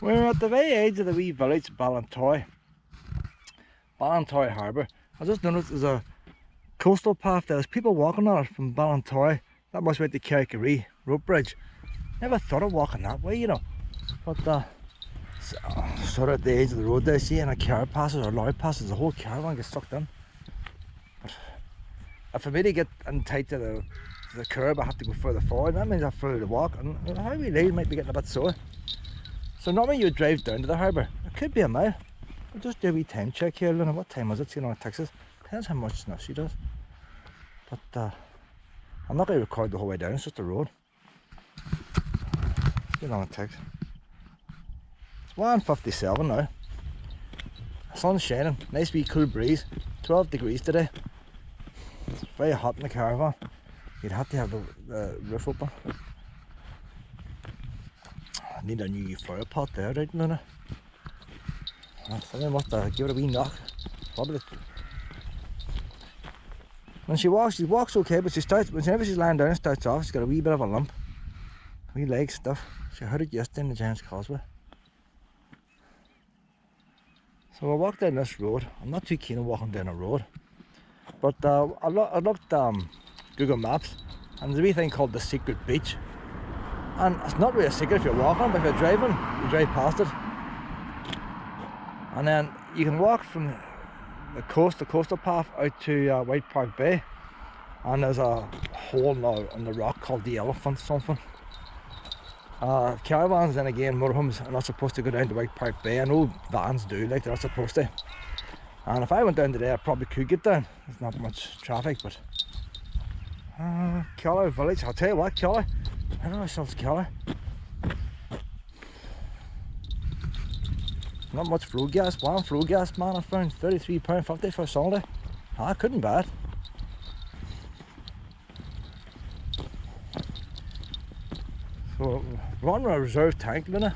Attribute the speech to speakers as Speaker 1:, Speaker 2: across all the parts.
Speaker 1: We're at the very edge of the wee village, Ballintoy Harbour. I just noticed there's a coastal path there. There's people walking on it from Ballintoy. That must be at the Caravan rope bridge. Never thought of walking that way, you know. But sort of at the edge of the road there, see, and a car passes or lorry passes, the whole caravan gets sucked in. But for me to get in tight to the curb, I have to go further forward. That means I have further to walk, and you know, how we leave might be getting a bit sore. So normally you would drive down to the harbour. It could be a mile. We'll just do a wee time check here. Luna, what time is it? See, you know, it takes us. Depends how much snuff she does. But I'm not going to record the whole way down. It's just a road. See how long it takes. It's 1:57 now. The sun's shining. Nice wee cool breeze. 12 degrees today. It's very hot in the caravan. You'd have to have the roof open. I need a new fire pot there, right, Luna? Somebody must give it a wee knock. Probably. When she walks okay, but whenever she's lying down and starts off, she's got a wee bit of a lump. Wee leg stuff. She heard it yesterday in the Giant's Causeway. So we'll walk down this road. I'm not too keen on walking down a road. But I looked Google Maps, and there's a wee thing called the Secret Beach. And it's not really a secret if you're walking, but if you're driving, you drive past it. And then you can walk from the coastal path out to White Park Bay. And there's a hole now in the rock called the Elephant something. Caravans then again, motorhomes are not supposed to go down to White Park Bay. I know vans do, like they're not supposed to. And if I went down today, I probably could get down. There's not much traffic, but Keller Village, I'll tell you what, Keller, I don't know ourselves Keller. Not much flue gas. One flue gas, man, I found £33.50 for a Sunday. I couldn't buy it. So we're on a reserve tank, Luna.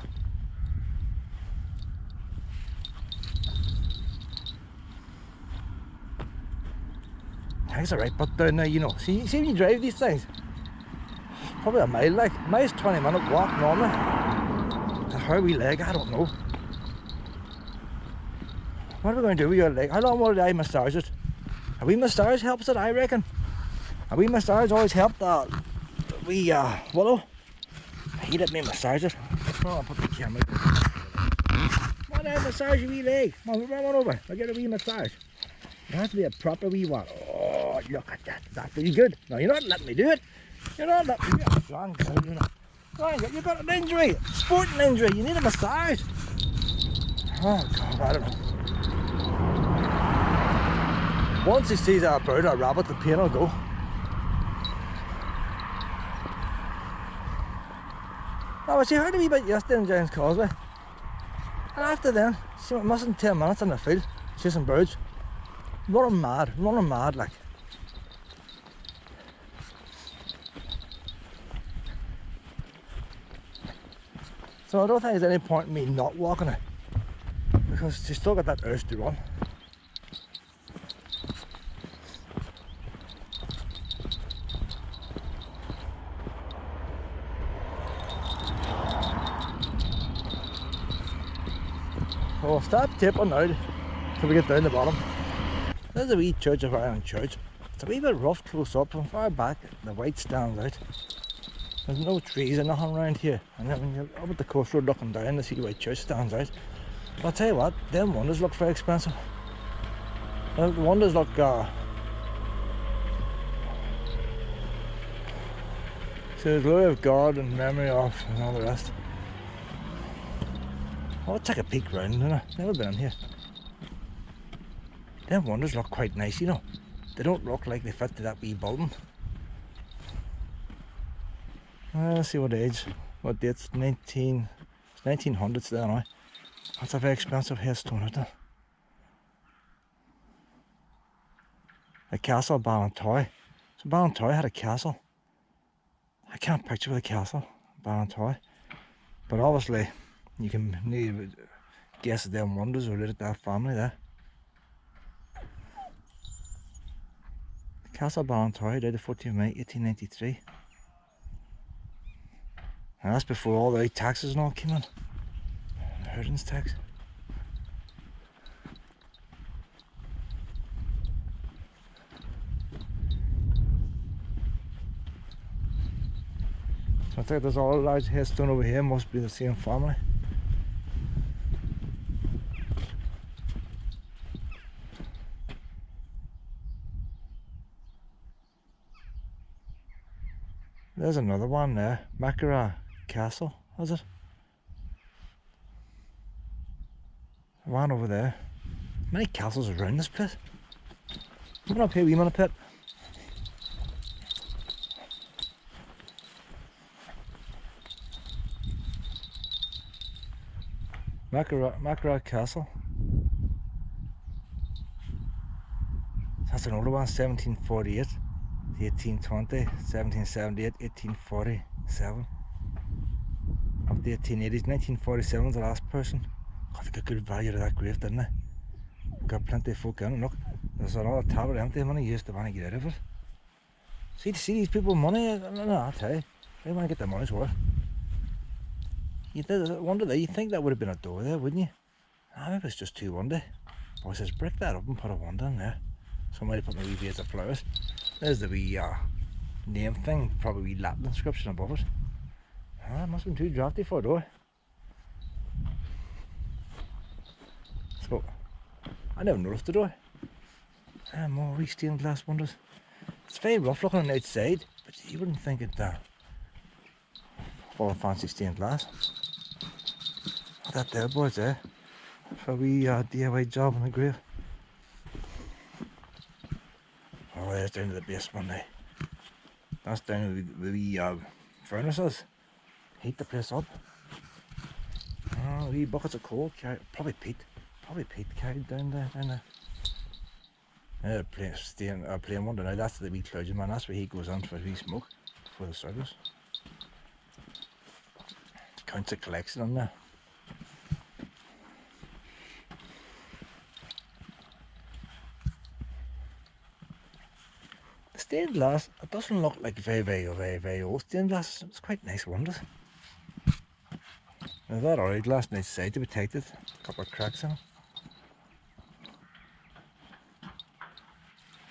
Speaker 1: Tanks are right, but down there, you know. See when you drive these things, probably a mile, like a mile's 20-minute walk normally. How we leg, I don't know. What are we going to do with your leg? How long will I massage it? A wee massage helps it, I reckon. A wee massage always helped the wee willow. He let me massage it. I'll put the camera. Come on, I massage your wee leg. Come on, run on over. I'll get a wee massage. It has to be a proper wee one. Oh, look at that. That's really good. No, you're not letting me do it. You're not letting me do it. Strong, you know. You've got an injury. Sporting injury. You need a massage. Oh, God, I don't know. Once he sees a bird or a rabbit, the pain will go. Oh, well, she heard a wee bit yesterday in Giant's Causeway. And after then, she went missing 10 minutes in the field, chasing birds. Running mad like. So I don't think there's any point in me not walking her, because she's still got that urge to run. So we'll stop tipping now till we get down the bottom. There's a wee church of Ireland Church. It's a wee bit rough close up, from far back the white stands out. There's no trees or nothing around here, and then when you're up at the coast road looking down, the see the white church stands out. But I'll tell you what, them wonders look very expensive. The wonders look so the glory of God and memory of and all the rest. I'll take a peek round, you know. Never been in here. Them wonders look quite nice, you know. They don't look like they fit to that wee building. Let's see what age, what date's 1900s there now. That's a very expensive headstone, isn't it? The castle of Ballintoy. So Ballintoy had a castle. I can't picture the castle, Ballintoy. But obviously, you can maybe guess that them wonders related to that family there. Castle Ballintoy died the 14th of May 1893. And that's before all the taxes and all came in. inheritance tax. So I think there's all a large headstone over here, must be the same family. There's another one there, Caravan Castle, is it? One over there. Many castles around this place. Coming up here, we want a pit. Caravan Castle. That's an older one, 1748, 1820, 1778, 1847. Up the 1880s, 1947 was the last person. God, they got good value to that grave, didn't they? Got plenty of folk in. Look, there's another tablet empty. Money used to want to get out of it. See these people money. No, I'll tell you, they want to get their money's worth. You did wonder that. You think that would have been a door there, wouldn't you? Ah, maybe it's just too windy. Boy says break that up and put a window in there. Somebody put my wee vase of flowers. There's the wee name thing, probably wee Latin inscription above it. Ah, it must have been too drafty for a door. So, I never noticed the door. More wee stained glass windows. It's very rough looking on the outside, but you wouldn't think it full of fancy stained glass. That there, boys, there. For a wee DIY job on the grave. Oh, there's down to the basement now. That's down to the wee furnaces. Heat the place up. Oh, wee buckets of coal carried, probably peat carried down there. Plain one now. That's the wee clergyman. That's where he goes on for a wee smoke before the service. Counts a collection on there. The stained glass, it doesn't look like very old stained glass. It's quite nice windows. Now that already glass on the outside to be protected. A couple of cracks in it.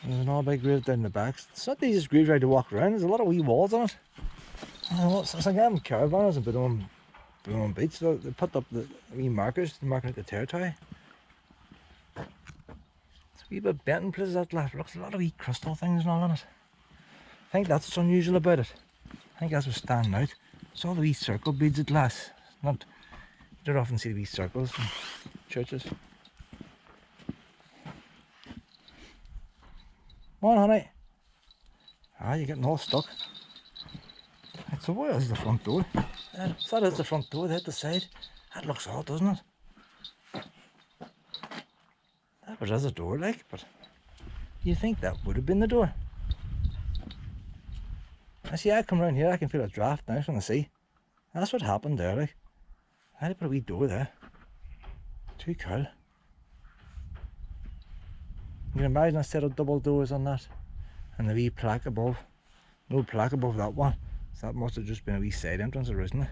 Speaker 1: There's an all big grave down the back. It's not the easiest graveyard to walk around. There's a lot of wee walls on it. It's like having caravans and on beach. So they put up the wee markers to mark out the territory. It's a wee bit bent in places that glass. Looks a lot of wee crystal things and all on it. I think that's what's unusual about it. I think that's what's standing out. It's all the wee circle beads of glass. You don't often see the wee circles in churches. Come on, honey. Ah, you're getting all stuck. Right, so where is the front door? So that is the front door there at the side. That looks odd, doesn't it? That was a door, like, but you think that would have been the door. I see, I come around here, I can feel a draft now from the sea. That's what happened there, like. I had to put a wee door there. Too cool. You can imagine a set of double doors on that. And the wee plaque above. No plaque above that one. So that must have just been a wee side entrance originally.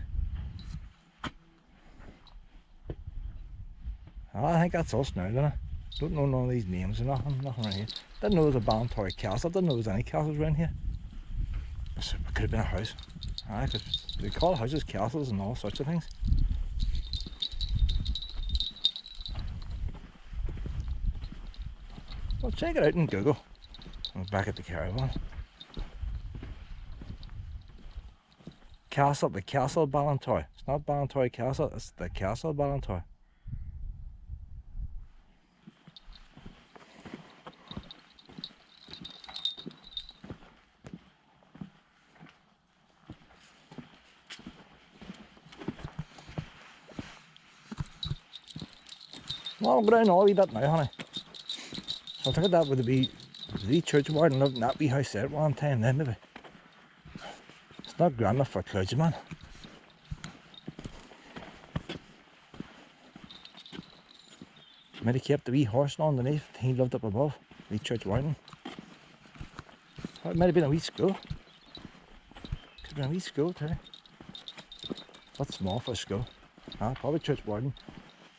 Speaker 1: Oh, I think that's us now, don't I? Don't know none of these names or nothing around here. Didn't know there was a Ballintoy Castle. Didn't know there was any castles around here. It could have been a house. Because they call houses castles and all sorts of things. Well, check it out in Google. I'm back at the Caravan. Castle, the Castle Ballintoy. It's not Ballintoy Castle, it's the Castle Ballintoy. Well, go down all a wee bit now, honey. So I think that would be the churchward and lived in that wee house there at one time then, maybe. It's not grand enough for a clergyman. Might have kept the wee horse underneath, he lived up above, the church warden. It might have been a wee school. Could have been a wee school too. That's small for a school. Probably church warden.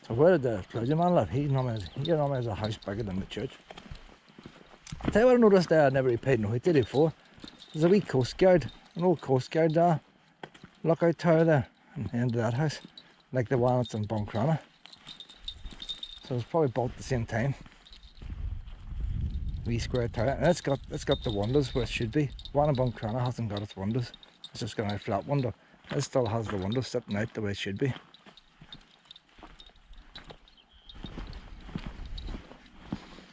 Speaker 1: So where did the clergyman live? He normally has a house bigger than the church. I'll tell you what I noticed there I never really paid no heed to before. There's a wee coast guard, an old coast guard lookout tower there in the end of that house, like the one that's in Buncrana. So it's probably built at the same time. Wee square tower, and it's got the windows where it should be. One in Buncrana hasn't got its windows. It's just got a flat window. It still has the windows sitting out the way it should be.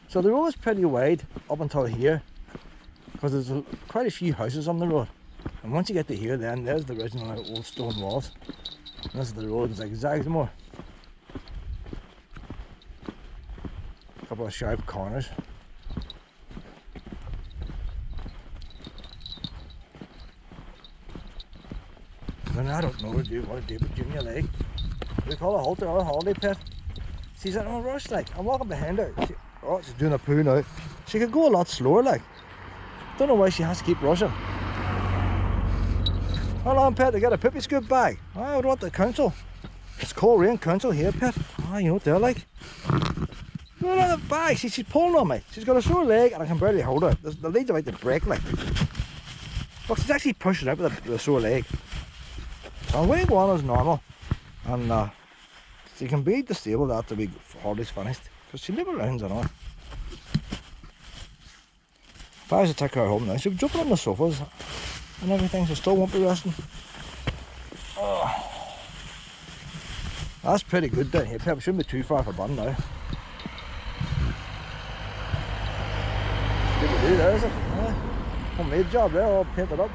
Speaker 1: So the road is pretty wide up until here, because there's quite a few houses on the road. And once you get to here, then there's the original old stone walls. And this is the road that zigzags more. A couple of sharp corners. And I don't know what to do with Junior Lake. We call it a halter or a holiday pet. She's in a rush, like. I'm walking behind her. She's doing a poo now. She could go a lot slower, like. Don't know why she has to keep rushing. Hold on, pet, I got a poopy scoop bag. Oh, what the council? It's called Rain Council here, pet. Oh, you know what they're like. Look at the bag. She's pulling on me. She's got a sore leg and I can barely hold her. The lead's about to break, like. Look, she's actually pushing out with a sore leg. And wave one is normal, and she can be disabled after the holiday's finished, because she never rounds on her. If I was to take her home now, she'd be jumping on the sofas and everything, so still won't be resting. Oh. That's pretty good down here, Pep. Shouldn't be too far for Bun now. Good to do there, is it? Yeah. Homemade job there, all painted up.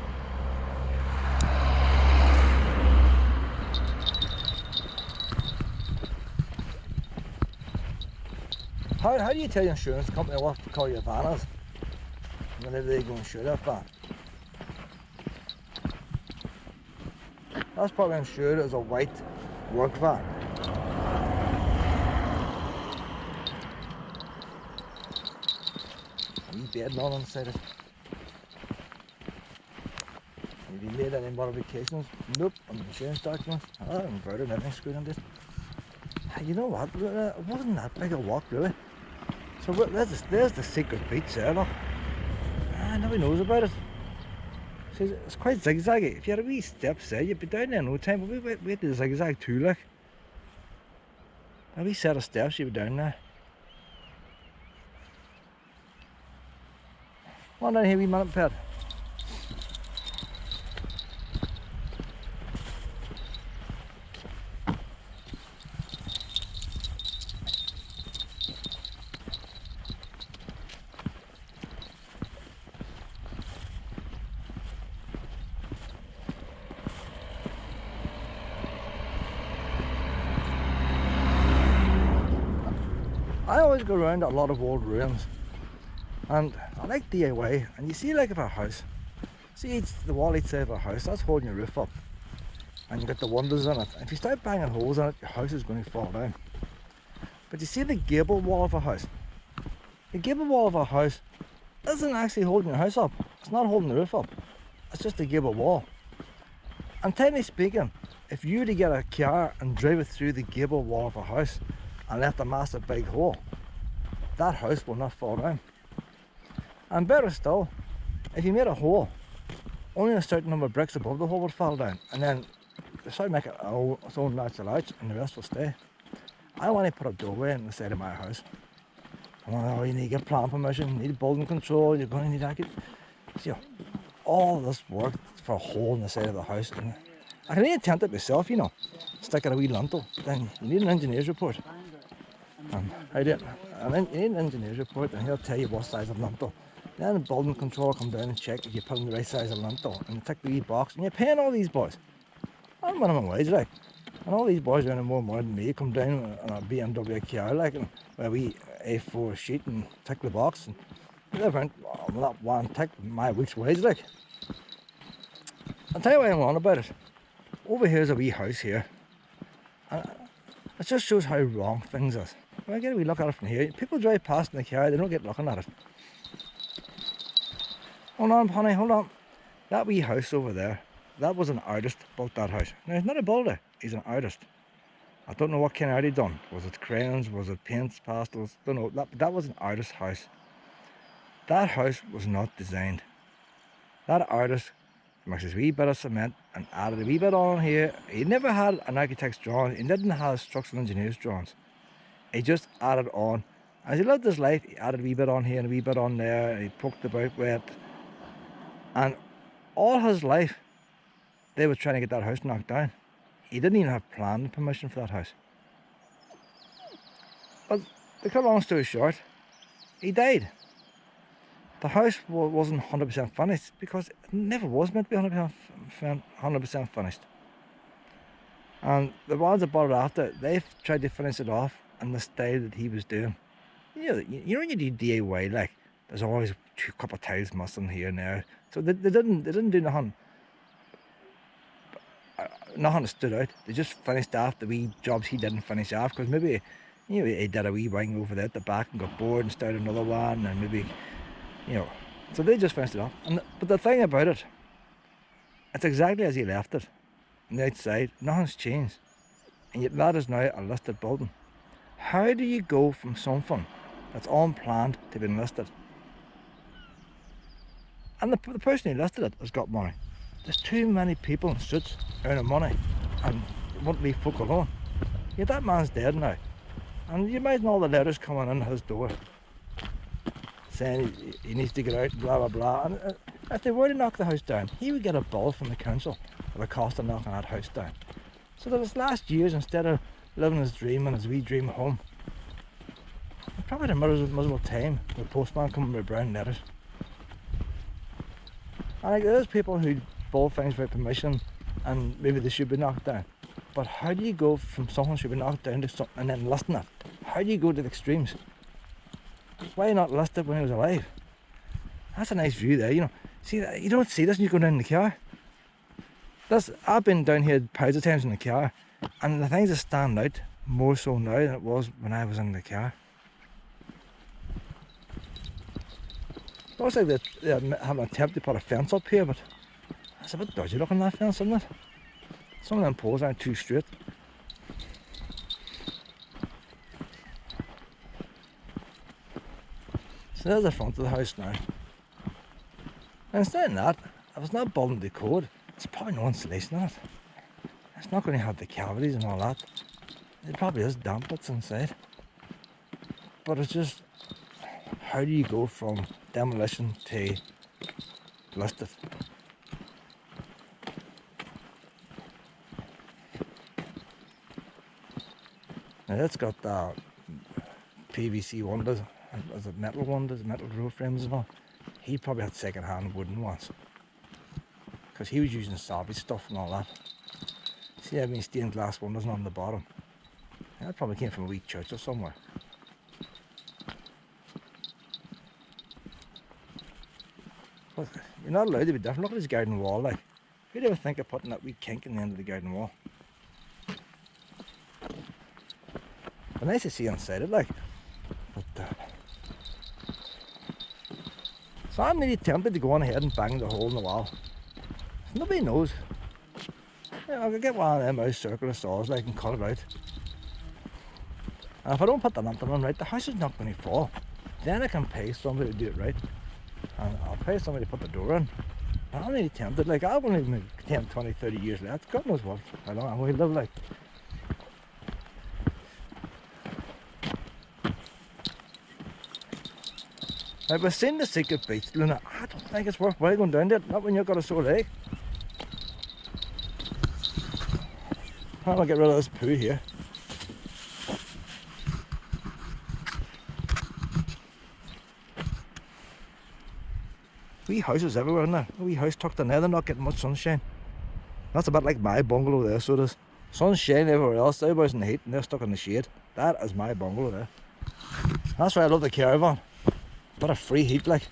Speaker 1: How do you tell your insurance company what to call your van is whenever they go insure that van? That's probably insured as a white work van. A wee bed on inside it. Have you made any modifications? Nope, on the insurance documents. Oh, inverted and everything screwed into it. You know what, it wasn't that big a walk really. So there's the secret beach there, look. Nobody knows about it. See, it's quite zigzaggy. If you had a wee steps there, you'd be down there in no time, but we did zigzag too, like. A wee set of steps, you'd be down there. Come on down here, wee minute, pet. I always go around a lot of old ruins, and I like DIY. And you see, like, if a house, see the wall each side of a house, that's holding your roof up, and you got the windows in it. And if you start banging holes in it, your house is going to fall down. But you see the gable wall of a house. The gable wall of a house isn't actually holding your house up. It's not holding the roof up. It's just a gable wall. And technically speaking, if you were to get a car and drive it through the gable wall of a house and left a massive big hole, that house will not fall down. And better still, if you made a hole, only a certain number of bricks above the hole would fall down, and then decide to make it its own natural arch, and the rest will stay. I want to put a doorway in the side of my house. Oh, you need to get plan permission, you need building control, you're going to need that. See, all this work for a hole in the side of the house. And I can even attempt it myself, you know, stick at a wee lintel. Then you need an engineer's report. You need an engineer's report, and he'll tell you what size of lintel. Then the building control will come down and check if you put in the right size of lintel, and you tick the wee box, and you're paying all these boys. I'm minimum wage, like. And all these boys earning more money than me come down on a BMW car, like, and with a wee A4 sheet and tick the box, and they've earned not one tick my week's wage, like. I'll tell you why I'm on about it. Over here's a wee house here, and it just shows how wrong things is. When I get a wee look at it from here, people drive past in the car, they don't get looking at it. Hold on, honey, hold on. That wee house over there, that was an artist built that house. Now, he's not a builder, he's an artist. I don't know what kind of art he done. Was it crayons? Was it paints, pastels? Don't know. That was an artist's house. That house was not designed. That artist mixed his wee bit of cement and added a wee bit on here. He never had an architect's drawing. He didn't have structural engineer's drawings. He just added on. As he lived his life, he added a wee bit on here and a wee bit on there, and he poked about with it. And all his life, they were trying to get that house knocked down. He didn't even have planning permission for that house. But to cut a long story short, he died. The house wasn't 100% finished because it never was meant to be 100% finished. And the ones that bought it after, they tried to finish it off in the style that he was doing. You know when you do DIY, like, there's always a couple of tiles missing here and there. So they didn't do nothing that stood out. They just finished off the wee jobs he didn't finish off, because maybe, you know, he did a wee wing over there at the back and got bored and started another one, and maybe, you know, so they just finished it off. But the thing about it, it's exactly as he left it. On the outside, nothing's changed, and yet that is now a listed building. How do you go from something that's unplanned to being listed? And the person who listed it has got money. There's too many people in suits earning money and won't leave folk alone. Yeah, that man's dead now. And you imagine all the letters coming in his door saying he needs to get out, blah blah blah. And if they were to knock the house down, he would get a bill from the council for the cost of knocking that house down. So that his last years, instead of living his dream and his wee dream home, he probably had a miserable time with the postman coming with brown letters. And like, there's people who build things without permission and maybe they should be knocked down. But how do you go from something should be knocked down to something and then listing it? How do you go to the extremes? Why not list it when he was alive? That's a nice view there, you know. See, you don't see this when you go down in the car. I've been down here piles of times in the car, and the things that stand out more so now than it was when I was in the car. It looks like they have an attempt to put a fence up here, but it's a bit dodgy looking, that fence, isn't it? Some of them poles aren't too straight. So there's the front of the house now. And instead of that, if it's not building to code, it's probably no insulation in it. It's not going to have the cavities and all that. It probably is damp bits inside. But it's just, how do you go from demolition to listed? Now it's got PVC windows, is it metal windows, metal roof frames and all. He probably had second-hand wooden ones, because he was using salvage stuff and all that. See, I mean, stained glass windows on the bottom. That probably came from a wee church or somewhere. But you're not allowed to be different. Look at his garden wall, like. Who'd ever think of putting that wee kink in the end of the garden wall? But nice to see inside it, like. But, so I'm really tempted to go on ahead and bang the hole in the wall. Nobody knows. Yeah, I could get one of them out circular saws, like, and cut it out. And if I don't put the lantern on right, the house is not going to fall. Then I can pay somebody to do it right. And I'll pay somebody to put the door in. And I'm really tempted, like, I've only been 10, 20, 30 years left. God knows what, how long I'm going to live, like. Now, we've seen the secret beach, Luna. I don't think it's worthwhile going down there, not when you've got a sore leg. How do I get rid of this poo here? Wee houses everywhere, isn't there? A wee house tucked in there, they're not getting much sunshine. That's a bit like my bungalow there, so there's sunshine everywhere else. Everybody's in the heat and they're stuck in the shade. That is my bungalow there. That's why I love the Caravan. Bit of free heat, like.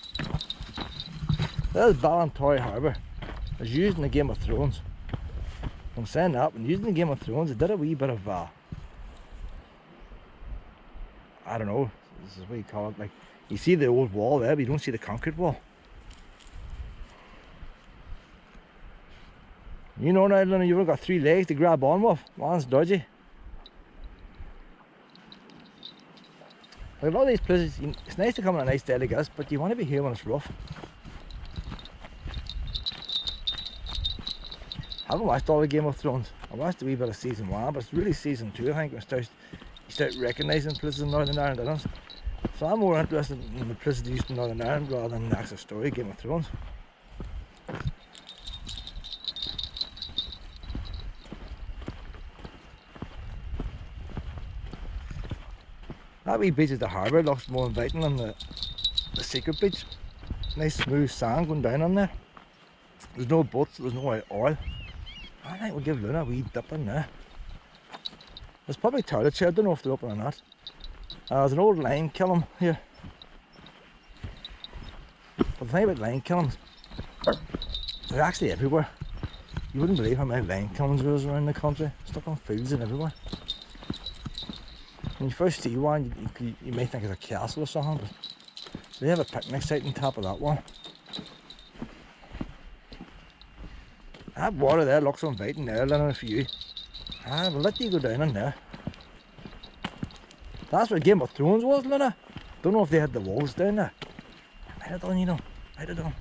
Speaker 1: There's Ballintoy Harbour. It was used in the Game of Thrones. I'm saying that, when used in the Game of Thrones, it did a wee bit of, I don't know, this is what you call it, like, you see the old wall there, but you don't see the concrete wall. You know now, Luna, you've only got 3 legs to grab on with. One's dodgy. Like a lot of these places, it's nice to come on a nice day like this, but you want to be here when it's rough. I haven't watched all the Game of Thrones. I watched a wee bit of season 1, but it's really season 2, I think, when you start recognising places in Northern Ireland, don't you? So I'm more interested in the places used in Northern Ireland rather than the actual story, Game of Thrones. That wee beach at the harbour looks more inviting than the secret beach. Nice smooth sand going down on there. There's no boats, there's no oil. I think we'll give Luna a wee dip in there. There's probably toilets here, I don't know if they're open or not. There's an old lime kiln here. But the thing about lime kilns, they're actually everywhere. You wouldn't believe how many lime kilns there is around the country, stuck on fields and everywhere. When you first see one, you may think it's a castle or something, but they have a picnic site on top of that one. That water there looks inviting there, Lena, for you. We'll let you go down in there. That's where Game of Thrones was, Lena. Don't know if they had the walls down there. Might have done, you know. Might have done.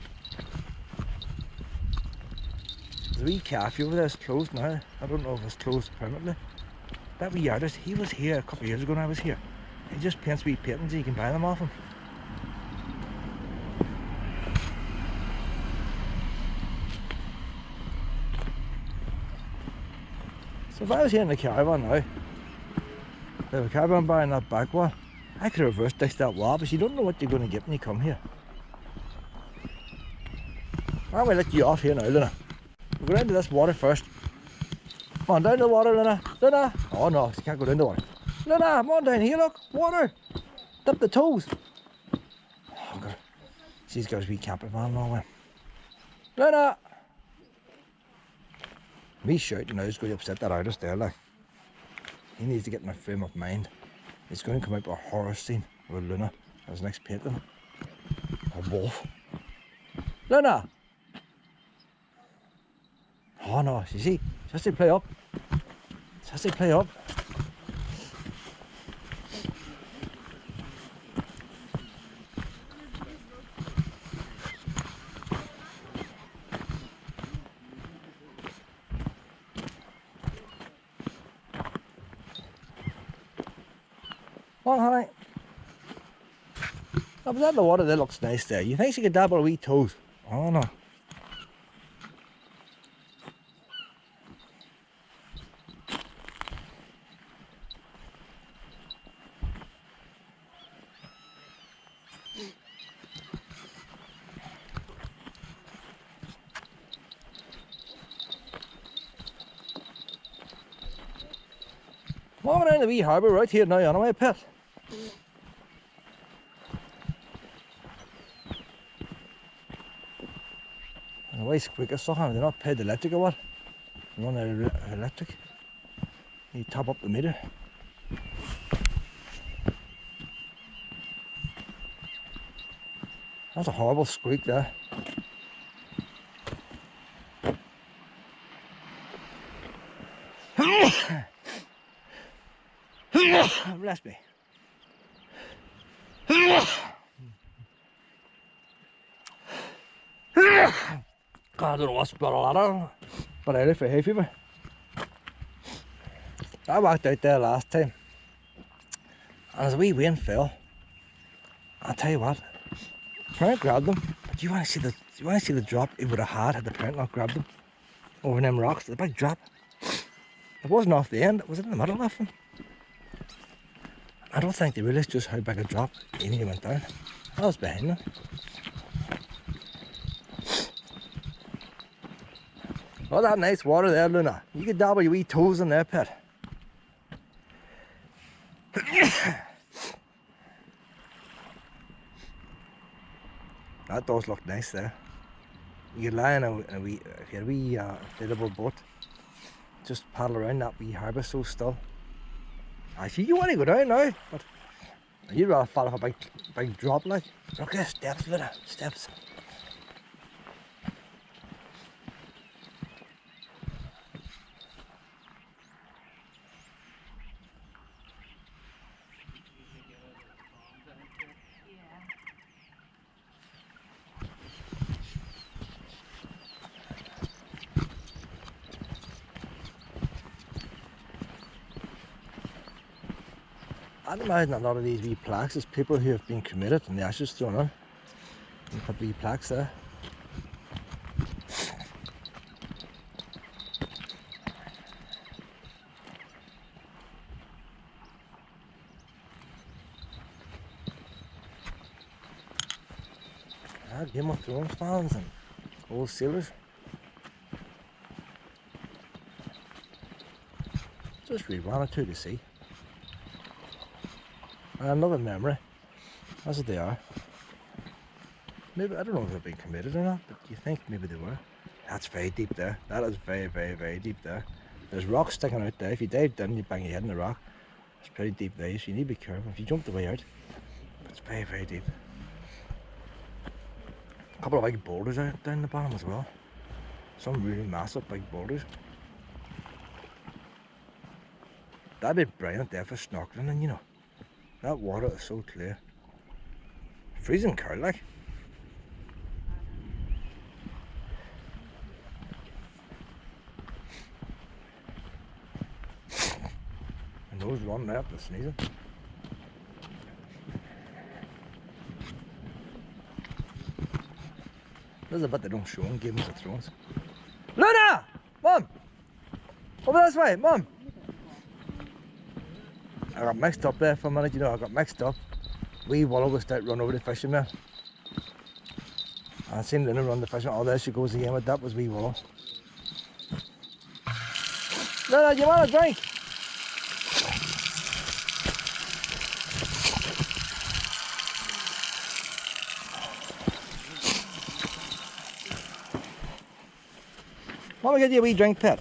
Speaker 1: There's a wee cafe over there, it's closed now. I don't know if it's closed permanently. That wee artist, he was here a couple of years ago when I was here. He just paints wee paintings, you can buy them off him. So if I was here in the Caravan now, the Caravan bar in that back wall, I could reverse ditch that wall, but you don't know what you're going to get when you come here. I'm going to let you off here now, Luna. We'll go down to this water first. Come on, down to the water, Luna. Luna! Oh no, she can't go down the water. Luna, come on down here, look. Water! Dip the toes. Oh God. She's got a wee camper van all the way. Luna! Me shouting now is going to upset that artist there, like. He needs to get in a frame of mind. He's going to come out with a horror scene with Luna as his next painting. A wolf. Luna! Oh no, you see, she has to play up. She has to play up. Oh, honey. Oh, but that the water there looks nice there. You think she could dabble her wee toes? Oh no. Walking around the wee harbour right here now anyway, pet. And the way squeakers something, they're not paid electric or what? They run their electric. You top up the meter. That's a horrible squeak there. Bless me. God, I don't know what's brought a lot of, but I live for hay fever. I walked out there last time, and as a wee wind fell, I'll tell you what, the parent grabbed them. But you want to see the drop it would have had the parent not grabbed them over them rocks. The big drop. It wasn't off the end; it was in the middle of them. I don't think they realised just how big a drop Amy went down. I was behind them. Oh, that nice water there, Luna. You could dabble your wee toes in there, pet. That does look nice there. You could lie in a wee, if you had a wee inflatable boat, just paddle around that wee harbour so still. Actually, you want to go down now, but you'd rather fall off a big drop like. Look at the steps, Luna, steps. I'd imagine a lot of these wee plaques is people who have been cremated and the ashes thrown in. You put wee plaques there. Game of Thrones fans and old sailors. Just read one or two to see. And another memory. That's what they are. Maybe, I don't know if they've been committed or not, but you think maybe they were. That's very deep there. That is very, very, very deep there. There's rocks sticking out there. If you dive down, you bang your head in the rock. It's pretty deep there, so you need to be careful. If you jump the way out, it's very, very deep. A couple of big boulders out down the bottom as well. Some really massive big boulders. That'd be brilliant there for snorkeling, and you know, that water is so clear. Freezing cold, like. My nose running out after sneezing. There's a bit they don't show in Game of Thrones. Luna! Mom! Over this way, Mom! I got mixed up there for a minute, you know, I got mixed up. Wee Willow was out run over the fishing there. I seen Luna run the fishing. Oh, there she goes again, but that was Wee Willow. Luna, do you want a drink? Let me get you a wee drink, pet.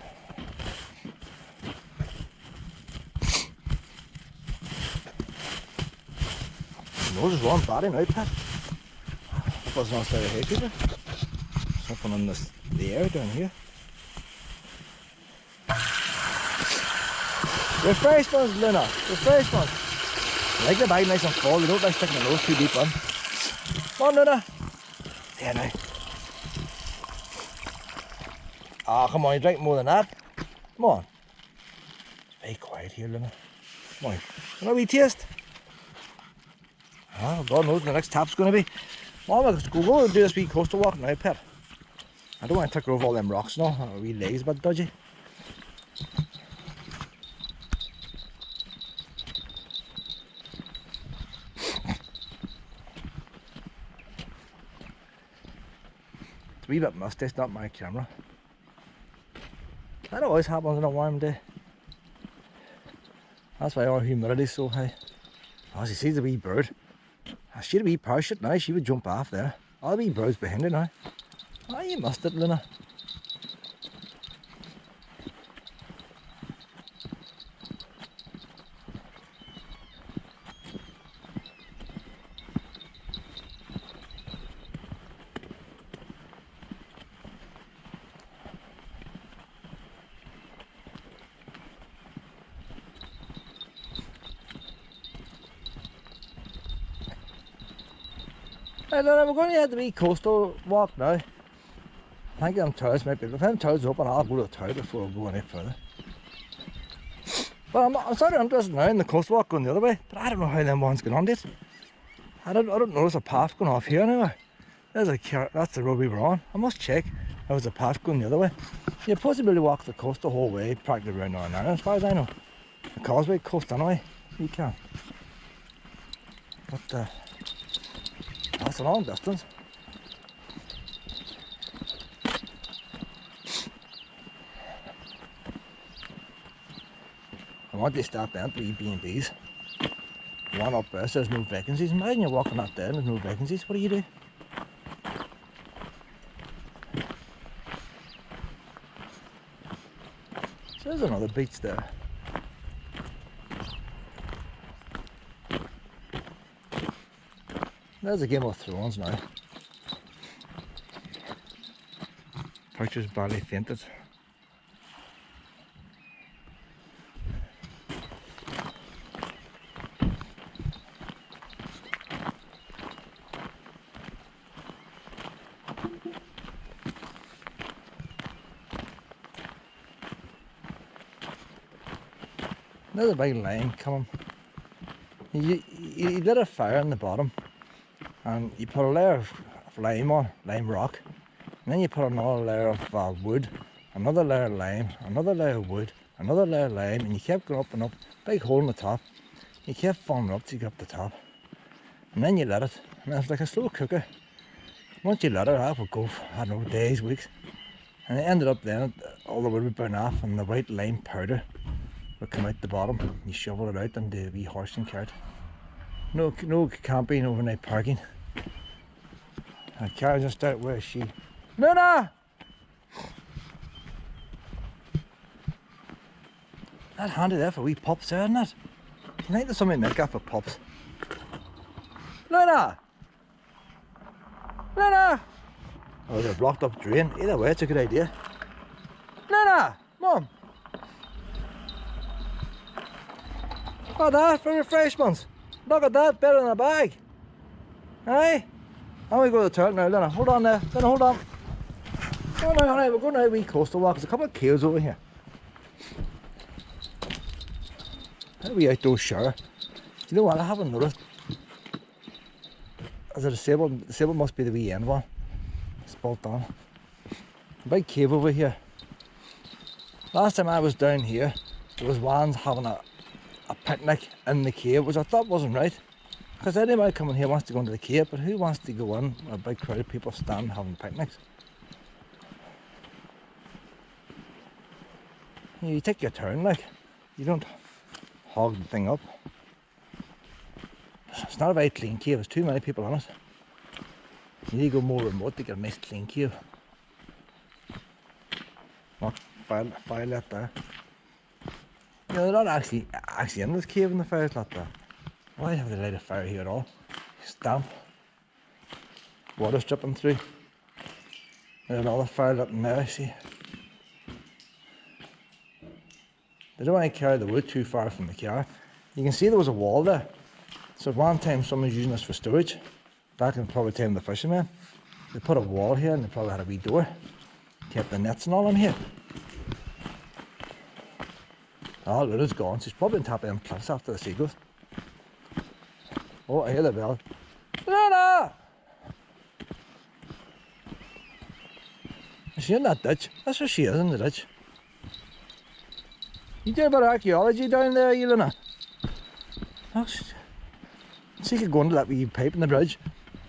Speaker 1: Nose is warm body now, pet. Hope it's not started a hay fever. Something in the air down here. Refreshments, Luna. Refreshments. I like the bag nice and full. You don't like sticking the nose too deep in. Come on, Luna. There now. Ah, come on, you drink more than that. Come on. It's very quiet here, Luna. Come on. Can I wee taste? Ah, God knows the next tap's going to be. Well, let's go and do this wee coastal walk now, pet. I don't want to take her over all them rocks now. Our wee legs a bit dodgy. It's a wee bit musty, it's not my camera. That always happens on a warm day. That's why our humidity is so high. Oh, she sees a wee bird. She'd a wee parachute now, she would jump off there. All the wee birds behind her now. Oh, you missed it, Luna. Right, Luna, we're going to have the wee coastal walk now. I think them towers might be, if them towers open, I'll go to the tower before I go any further. But I'm sort of interested now in the coastal walk going the other way, but I don't know how them ones get on it. I don't notice a path going off here anyway. That's the road we were on. I must check. There was a path going the other way. You're supposed to be able to walk the coast the whole way, practically around Northern Ireland, as far as I know. The causeway coast anyway, you can. But that's a long distance. I want to stop down to B&Bs. One up there says no vacancies. Imagine you're walking up there and there's no vacancies. What do you do? So there's another beach there. There's a Game of Thrones now. Pictures badly fainted. There's a big line coming. You lit a fire in the bottom, and you put a layer of lime on, lime rock, and then you put another layer of wood, another layer of lime, another layer of wood, another layer of lime, and you kept going up and up, big hole in the top. You kept forming up till you got up the top, and then you lit it, and it was like a slow cooker. Once you lit it, that would go, I don't know, days, weeks, and it ended up then, all the wood would burn off, and the white lime powder would come out the bottom. You shovel it out into the wee horse and cart. No camping, overnight parking. Caravan just out, where is she? Luna! That handy there for wee pups there, isn't it? I think there's something make up for pups. Luna! Luna! Oh, there's a blocked up drain. Either way, it's a good idea. Luna! Mum! Look at that for refreshments. Look at that, better than a bag. Aye? I'm going to go to the toilet now, Luna. Hold on there. Luna, hold on. Oh no, honey, we're going to a wee coastal walk. There's a couple of caves over here. A wee outdoor shower. Do you know what? I haven't noticed. Is it disabled? Disabled must be the wee end one. It's bolt on. A big cave over here. Last time I was down here, there was ones having a picnic in the cave, which I thought wasn't right. Because anybody coming here wants to go into the cave, but who wants to go in with a big crowd of people standing having picnics? You take your turn, like, you don't hog the thing up. It's not a very clean cave, there's too many people on it. You need to go more remote to get a nice clean cave. Not fire lit there. You know, they're not actually in this cave and the fire's not there. Why have they light a fire here at all? It's damp. Water's dripping through. There's another fire lit in there, I see. They don't want to carry the wood too far from the car. You can see there was a wall there. So at one time someone was using this for storage. Back in probably time of the fishermen. They put a wall here and they probably had a wee door. Kept the nets and all in here. Oh, Luna's gone. She's probably on top of them cliffs after the seagulls. Oh, I hear the bell. Luna! Is she in that ditch? That's where she is, in the ditch. You do a bit of archaeology down there, you Luna? Oh, she could go into that wee pipe in the bridge.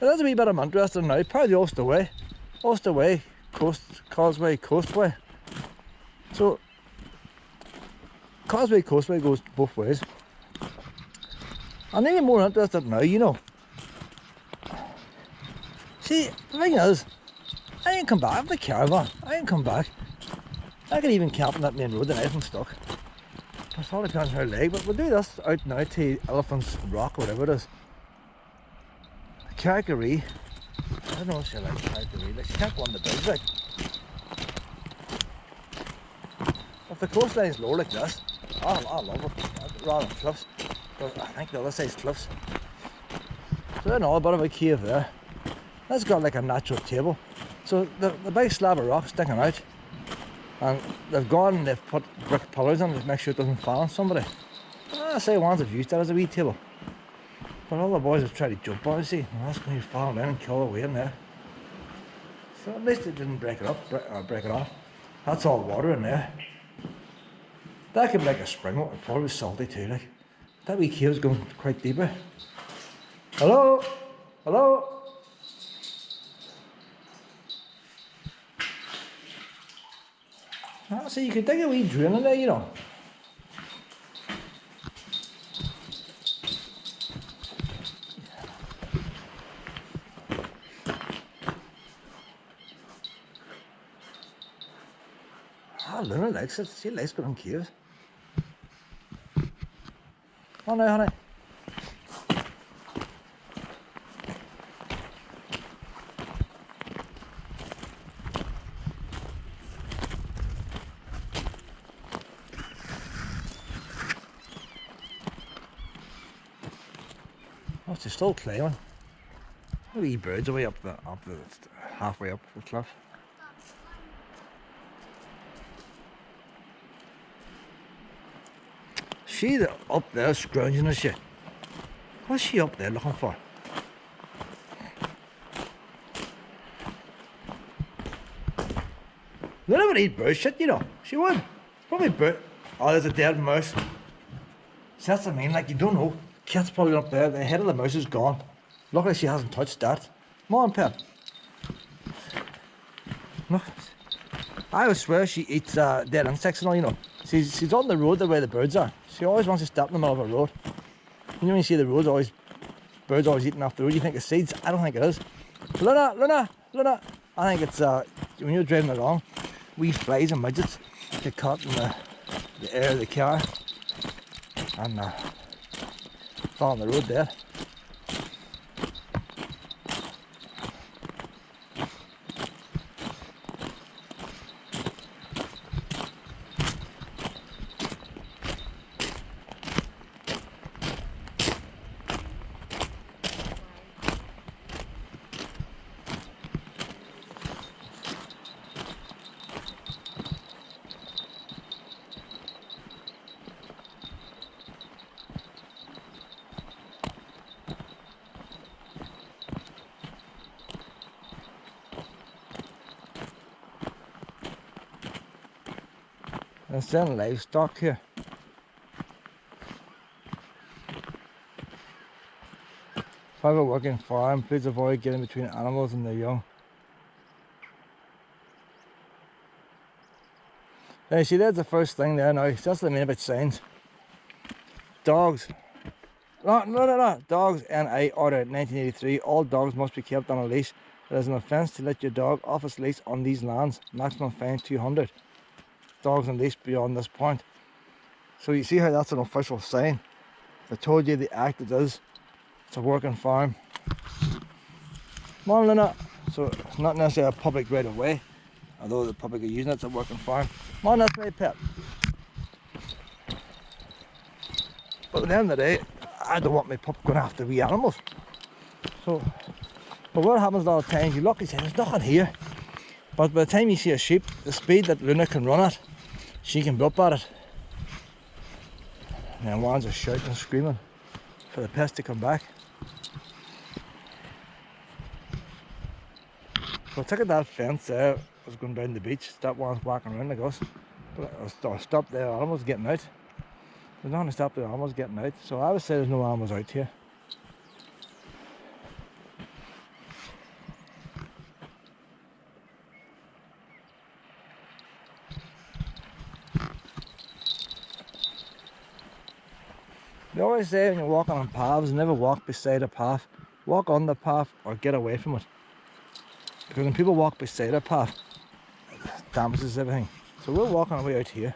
Speaker 1: There's a wee bit I'm interested in now. Probably the Austell Way. Austell Way, Causeway, Coastway. So, Causeway, Coastway goes both ways. I'm even more interested now, you know. See, the thing is, I ain't come back with the caravan. I ain't come back. I could even camp on that main road and I am stuck. It's all depends on her leg, but we'll do this out now to Elephant's Rock, whatever it is. Carrigaree. I don't know if she likes Carrigaree. Like, she can't go on the bridge, like. If the coastline's low like this, I love it. Rather than cliffs. But I think the other side's cliffs. So I know a bit of a cave there. That's got like a natural table. So the big slab of rock sticking out. And they've gone and they've put brick pillars on it to make sure it doesn't fall on somebody. I say once I've used that as a wee table. But all the boys have tried to jump on it, see. Well, that's going to fall down and kill away in there. So at least it didn't break it up, break it off. That's all water in there. That could be like a spring water, probably salty too, like. That wee cave's going quite deeper. Hello? Hello? Ah, see, you could dig a wee drain in there, you know. Ah, Luna likes it. She likes going in caves. Oh no, honey. Oh, she's still climbing. The wee birds are way up the halfway up the cliff. See the up there scrounging and shit. What's she up there looking for? Luna would eat bird shit, you know. She would. Probably bird. Oh, there's a dead mouse. See, that's what I mean, like, you don't know. Cat's probably up there, the head of the mouse is gone. Luckily she hasn't touched that. Come on, Pet. Look. I would swear she eats dead insects and all, you know. She's on the road the way the birds are. She always wants to stop in the middle of a road. You know when you see the roads always, birds always eating off the road, you think it's seeds. I don't think it is. Luna, Luna, Luna. I think it's, when you're driving along, wee flies and midgets get caught in the air of the car and fall on the road there. There's then livestock here. If I were working farm, please avoid getting between animals and their young. Now you see, there's the first thing there now. That's what I mean about signs. Dogs. No. Dogs NI Order 1983. All dogs must be kept on a leash. It is an offence to let your dog off its leash on these lands. Maximum fine 200. Dogs on leash beyond this point. So you see how that's an official sign. I told you the act it is. It's a working farm. Come on, Luna. So it's not necessarily a public right of way, although the public are using it, it's a working farm. Come on, that's my pet. But at the end of the day, I don't want my pup going after wee animals. So, but what happens a lot of times, you look and say, there's nothing here. But by the time you see a sheep, the speed that Luna can run at, she can be up at it. And ones are shouting and screaming for the pest to come back. So I took at that fence there, I was going down the beach, that one's walking around like us. But I stopped the animals getting out. There's nothing to stop the animals getting out, so I would say there's no animals out here. They always say when you're walking on paths, never walk beside a path. Walk on the path or get away from it. Because when people walk beside a path, it damages everything. So we're walking our way out here.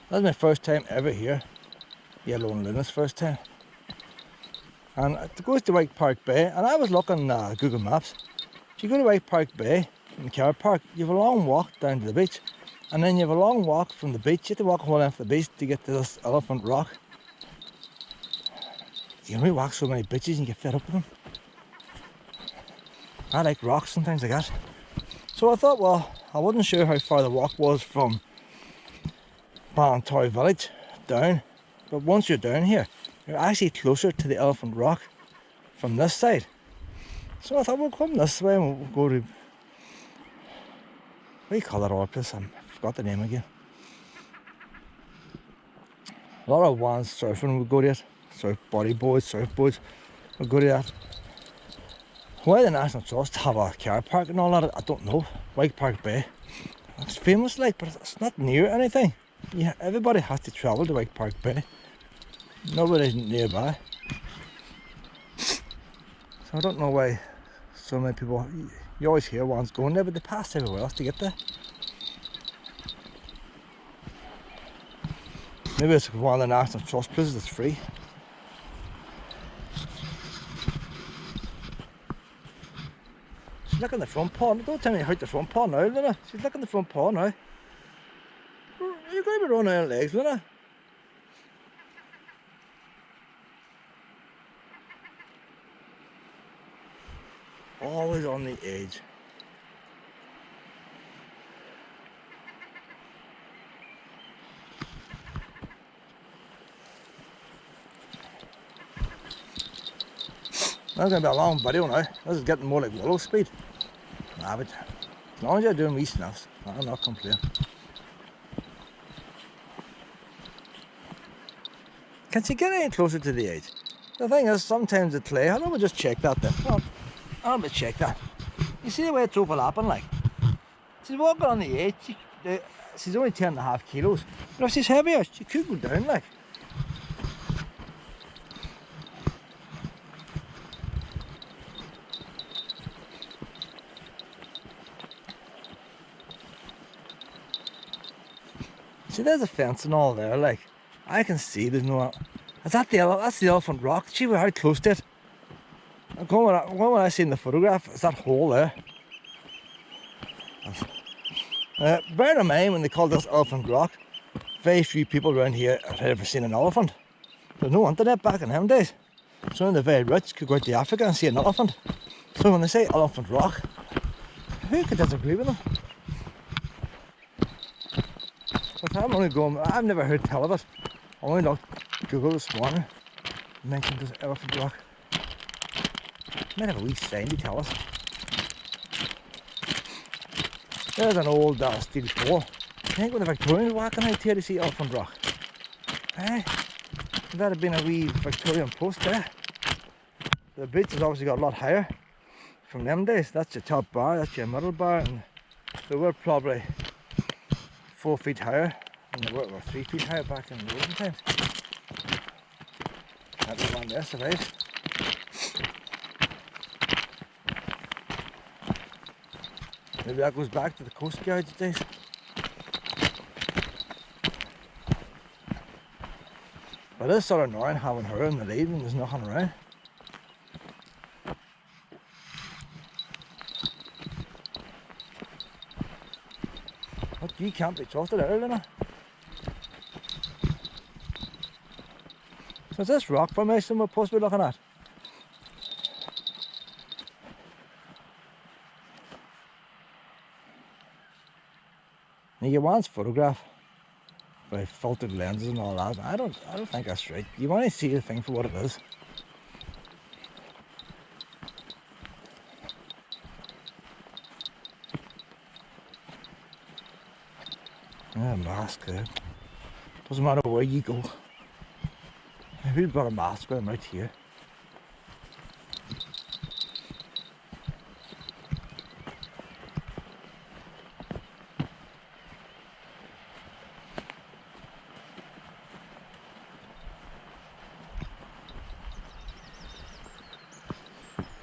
Speaker 1: That's my first time ever here. Yellow and Luna's first time. And it goes to White Park Bay, and I was looking at Google Maps. If you go to White Park Bay in the car park, you have a long walk down to the beach, and then you have a long walk from the beach. You have to walk a whole length of the beach to get to this Elephant Rock. You can only walk so many beaches and get fed up with them. I like rocks and things like that. So I thought, well, I wasn't sure how far the walk was from Ballintoy Village down, but once you're down here, you're actually closer to the Elephant Rock from this side. So I thought we'll come this way and we'll go to, what do you call that other place? I forgot the name again. A lot of ones surfing would go to it. Surf bodyboards, surfboards would go to that. Why the National Trust have a car park and all that, I don't know. White Park Bay. It's famous like, but it's not near anything. Yeah, everybody has to travel to White Park Bay. Nobody's nearby. So I don't know why so many people, you always hear ones going there, but they pass everywhere else to get there. Maybe it's one of the National Trust places that's free. She's licking the front paw. Don't tell me you hurt the front paw now, Luna. She's licking the front paw now. You're going to be running out of legs, Luna. Always on the edge. That's going to be a long video now. This is getting more like willow speed. Nah, but as long as you're doing wee snuffs, I'll not complain. Can she get any closer to the edge? The thing is, sometimes the clay, how about we just check that then? Well, I'll check that. You see the way it's overlapping like? She's walking on the edge, she's only 10.5 kilos. But if she's heavier, she could go down like. See, there's a fence and all there, like. I can see there's no... Is that that's the Elephant Rock? See, we're how close to it. When I seen the photograph, it's that hole there. Bear in mind, when they called this Elephant Rock, very few people around here had ever seen an elephant. There's no internet back in them days. So when the very rich could go out to Africa and see an elephant. So when they say Elephant Rock, who could disagree with them? But I'm only going, I've never heard tell of it. I only looked Google this morning, mentioned this Elephant Rock. Might have a wee sign to tell us. There's an old steel pole. I think when the Victorians were walking out here to see Elephant Rock. That had been a wee Victorian post there. The beach has obviously got a lot higher from them days. That's your top bar, that's your middle bar, and they were probably 4 feet higher, and they were 3 feet higher back in the olden times. That one there survives. Maybe that goes back to the Coast Guard's days. But it is sort of annoying having her in the lead when there's nothing around. Look, you can't be trusted early enough. So is this rock formation we're supposed to be looking at? Now you once photograph by filtered lenses and all that. I don't think that's right. You want to see the thing for what it is. Yeah, mask there. Doesn't matter where you go. Who's got a mask when I'm out here?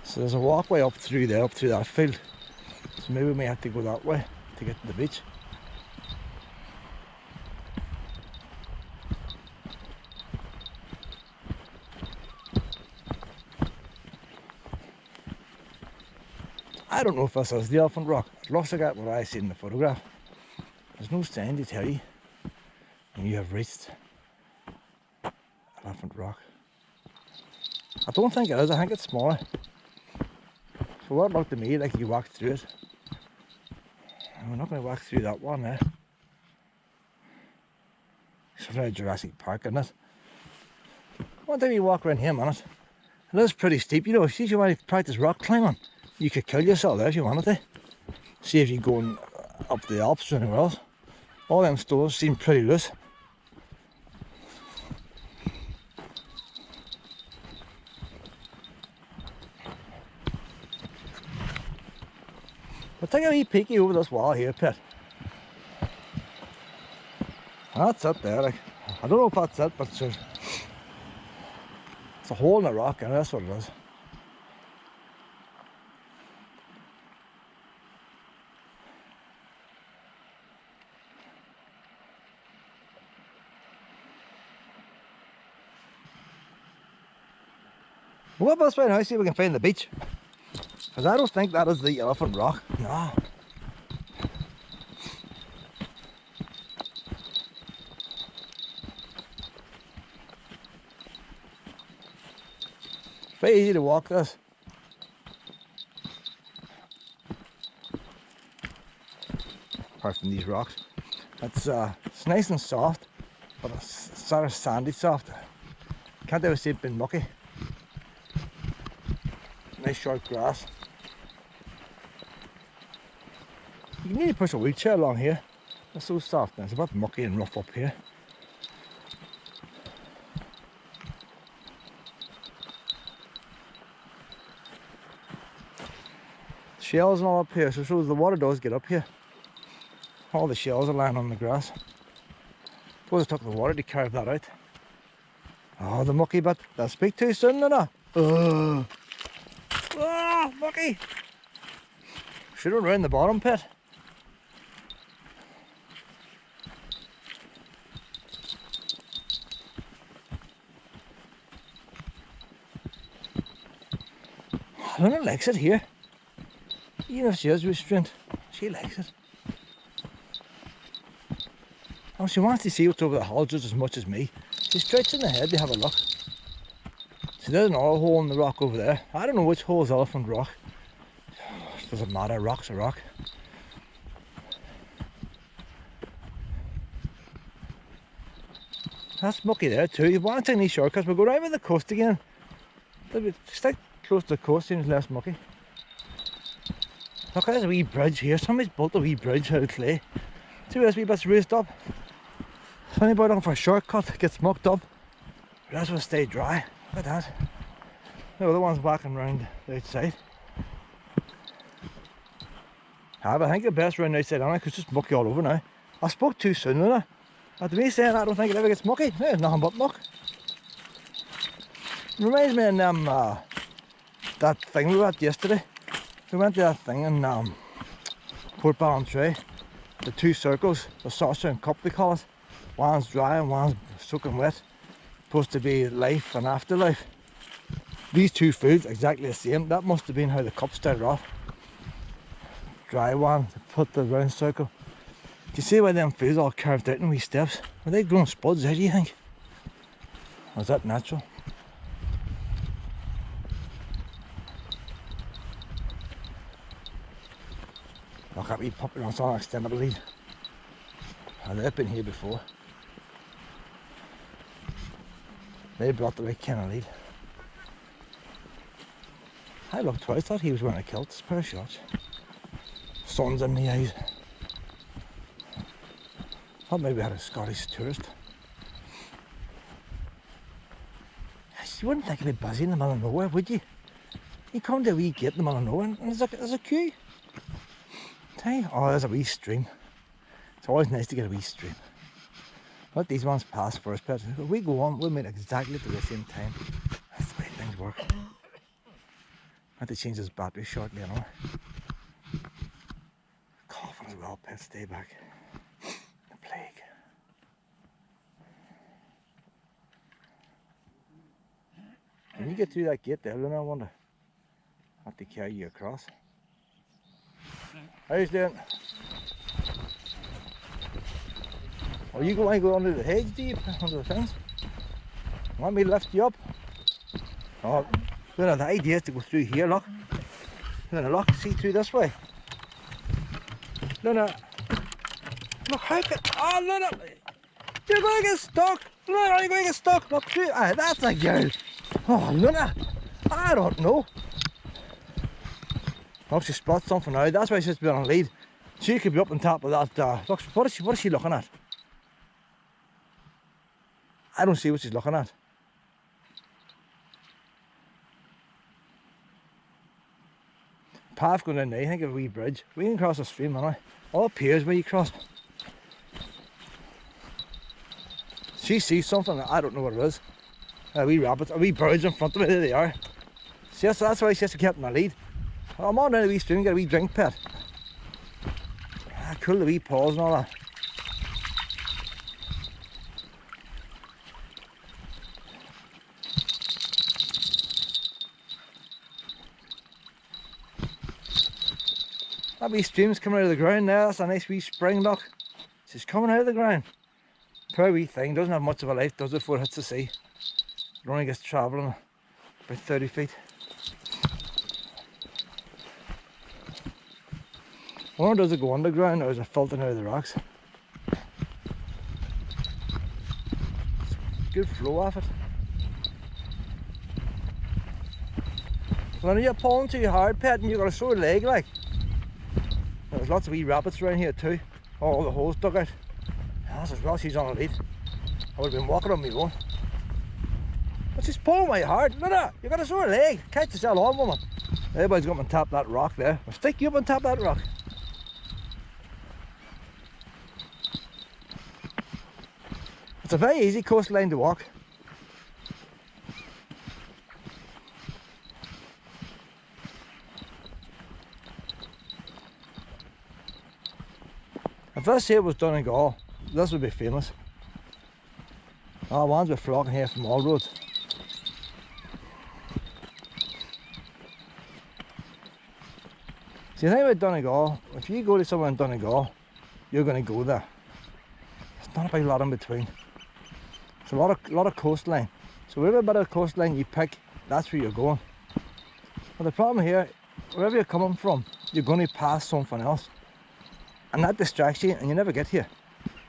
Speaker 1: So there's a walkway up through there, up through that field. So maybe we may have to go that way to get to the beach. I don't know if this is the Elephant Rock. It looks like that what I see in the photograph. There's no sign to tell you when you have reached Elephant Rock. I don't think it is, I think it's smaller. So what it looked to me like you walked through it. And we're not going to walk through that one there. It's very Jurassic Park, isn't it? One time you walk around here, man, it is pretty steep, you know. See if you want to practice rock climbing, you could kill yourself there if you wanted to. See if you're going up the Alps or anywhere else. All them stones seem pretty loose. But take a wee peeky over this wall here, Pet. That's it there, like. I don't know if that's it, but it's a hole in the rock, and that's what it is. We'll go up this way now, see if we can find the beach. Because I don't think that is the Elephant Rock. No. Very easy to walk this. apart from these rocks. It's nice and soft, but it's sort of sandy soft. Can't ever see it being mucky. Nice short grass. You can nearly push a wheelchair along here. It's so soft now. It's a bit mucky and rough up here. Shells and all up here, so the water does get up here. All the shells are lying on the grass. Suppose it took the water to carve that out. Oh, the mucky bit. Did I speak too soon or not? Oh, mucky! Should have round the bottom pit. Luna likes it here. Even if she is restrained, she likes it. Oh, she wants to see what's over the hull just as much as me. She stretches in the head to have a look. See, there's another hole in the rock over there. I don't know which hole is Elephant Rock. It doesn't matter, rock's a rock. That's mucky there too. You want to take these shortcuts, we'll go right with the coast again. Stick close to the coast, seems less mucky. Look, there's a wee bridge here. Somebody's built a wee bridge out of clay. See where this wee bit's raised up? If anybody looking for a shortcut gets mucked up, the rest will stay dry. Look at that. The other one's whacking round the outside. But I think the best round the outside anyway, because it's just mucky all over now. I spoke too soon, didn't I? After me saying that, I don't think it ever gets mucky. There's nothing but muck. It reminds me of that thing we were at yesterday. We went to that thing in Port Ballintoy. The two circles, the saucer and cup they call it. One's dry and one's soaking wet. Supposed to be life and afterlife. These two foods exactly the same. That must have been how the cup started off. Dry one to put the round circle. Do you see why them foods all carved out in wee steps? Were they growing spuds? How do you think? Or is that natural? Look at me popping on some extended lead. They've been here before. They brought the right kind of lead. I looked twice, thought he was wearing a kilt. It's a pair of shorts. Sun's in the eyes. Thought maybe I had a Scottish tourist. You wouldn't think it'd be busy in the middle of nowhere, would you? You come to a wee gate in the middle of nowhere and there's a queue. Oh, there's a wee stream. It's always nice to get a wee stream. Let these ones pass first, but if we go on, we'll meet exactly at the same time. That's the way things work. I have to change this battery shortly, you know. Coughing as well, pet, stay back. The plague. Can you get through that gate there, Luna, I wonder? I have to carry you across. How you doing? Oh, you want to go under the hedge, do you? Under the fence? Want me to lift you up? Oh, well, the idea is to go through here, look. Look, see through this way. Look, how can... Oh, Luna! You're going to get stuck! Luna, you're going to get stuck! Look through... that's a girl! Oh, Luna! I don't know. Look, she spots something now. That's why she's been on lead. She could be up on top of that. Look, what is she looking at? I don't see what she's looking at. Path going down there, I think of a wee bridge. We can cross the stream, man. All up here is where you cross. She sees something, I don't know what it is. A wee rabbit, a wee birds in front of me, there they are. See, that's why she has to keep in my lead. I'm on down the wee stream, get a wee drink, pet. Cool the wee paws and all that. That wee stream's coming out of the ground now. That's a nice wee spring, look. She's coming out of the ground. Poor wee thing, doesn't have much of a life, does it, before it hits the sea. It only gets travelling about 30 feet. I wonder, does it go underground or is it filtering out of the rocks? Good flow off it. So when you're pulling too hard, Pet, and you've got a sore leg, like. There's lots of wee rabbits around here too. All the holes dug out. As well, she's on a lead. I would have been walking on my own. But she's pulling way hard. Look at that. You've got a sore leg. Catch yourself on, woman. Everybody's got on top of that rock there. I'll stick you up on top of that rock. It's a very easy coastline to walk. If this here was Donegal, this would be famous. Oh, ones were flocking here from all roads. See, the thing about Donegal, if you go to somewhere in Donegal, you're going to go there. There's not a big lot in between. It's a lot of coastline. So wherever bit of coastline you pick, that's where you're going. But the problem here, wherever you're coming from, you're going to pass something else. And that distracts you and you never get here.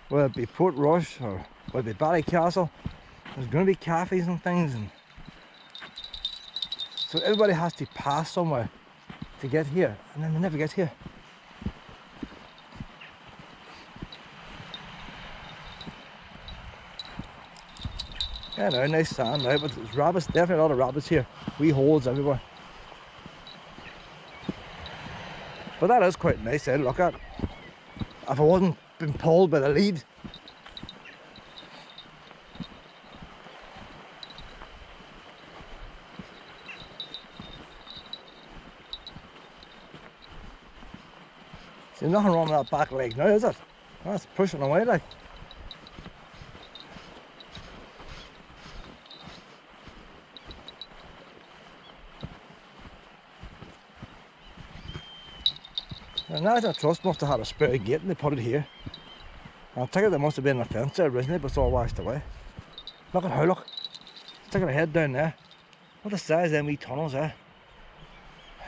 Speaker 1: Whether it be Portrush or whether it be Ballycastle, there's going to be cafes and things. And so everybody has to pass somewhere to get here, and then they never get here. Yeah, no, nice sand now, but there's rabbits, definitely a lot of rabbits here. Wee holes everywhere. But that is quite nice to look at. If I wasn't being pulled by the lead. See, nothing wrong with that back leg now, is it? That's pushing away like. And now the trust must have had a spare gate and they put it here. I think there must have been a fence there originally, but it's all washed away. Look at her, look. Sticking her head down there. What the size of them wee tunnels there.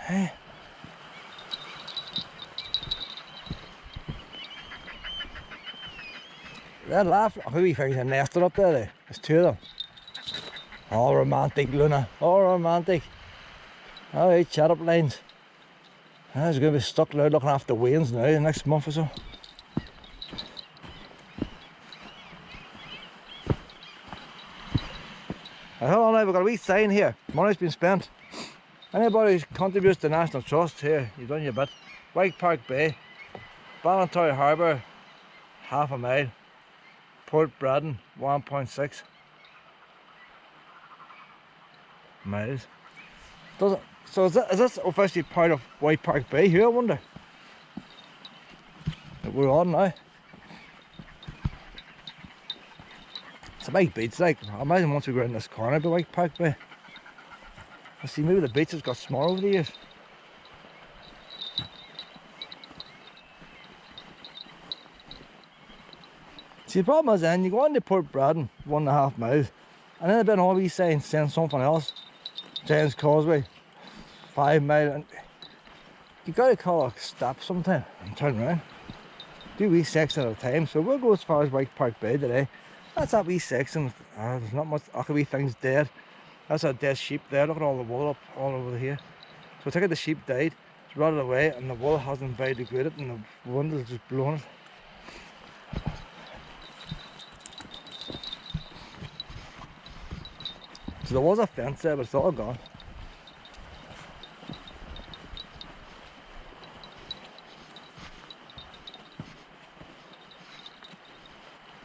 Speaker 1: Hey. They're laughing. Who he thinks are nested up there? There's two of them. All romantic, Luna. All romantic. Alright, chat up lines. He's going to be stuck there looking after Wayne's now the next month or so. Hold on now, we've got a wee sign here. Money's been spent. Anybody who contributes to the National Trust, here, you've done your bit. White Park Bay, Ballintoy Harbour, half a mile. Port Braddon, 1.6 miles. So is this officially part of White Park Bay here, I wonder? We're on now. It's a big beach, like. I imagine once we go in this corner by White Park Bay. I see, maybe the beach has got smaller over the years. See, the problem is then, you go on to Port Braddon, 1.5 miles, and then a bit all these signs saying something else. Giant's Causeway, 5 mile, and you gotta call a stop sometime and turn around. Do wee section at a time. So we'll go as far as White Park Bay today. That's that wee section. There's not much, wee things dead. That's a dead sheep there. Look at all the wool up all over here. So I take it the sheep died, it's rotted away, and the wool hasn't biodegraded, and the wind has just blown it. So there was a fence there, but it's all gone.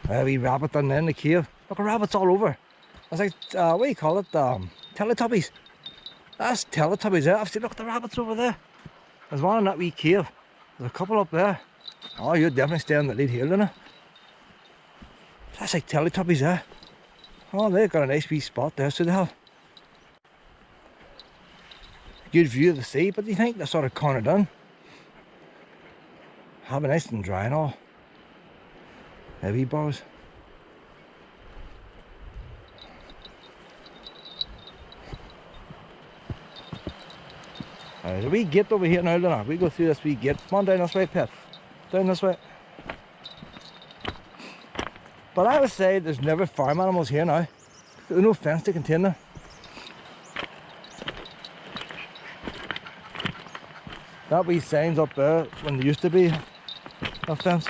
Speaker 1: A wee rabbit down there in the cave. Look at rabbits all over. It's like, what do you call it? Teletubbies. That's Teletubbies there. I've seen, look at the rabbits over there. There's one in that wee cave. There's a couple up there. Oh, you're definitely staying in the lead here, Luna. That's like Teletubbies there. Oh, they've got a nice wee spot there, so they have. Good view of the sea, but you think they're sort of cornered in. Have a nice and dry and all. Heavy bars. There's a wee gate over here now, Luna. We go through this wee gate. Come on down this way, pet. Down this way. But I would say there's never farm animals here now. There's no fence to contain them. That wee sign's up there when there used to be a fence.